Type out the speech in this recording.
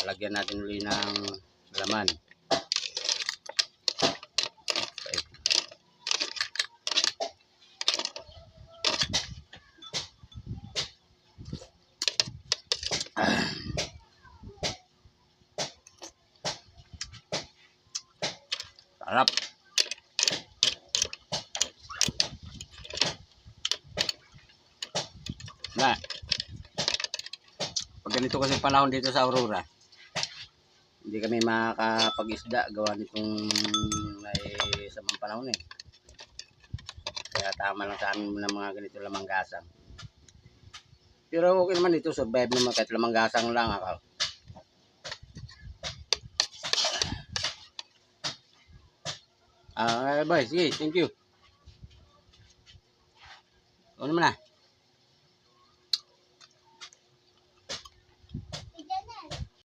Lalagyan natin ulit ng laman. Okay. Sarap. Na. Pag ganito kasi panahon dito sa Aurora, hindi kami makakapag-isda gawa nitong may samang panahon eh. Kaya tama lang sa amin ng mga ganito lamanggasang. Pero okay naman ito, survive naman kahit lamanggasang lang ako. Bye, sige, thank you. Ano naman na?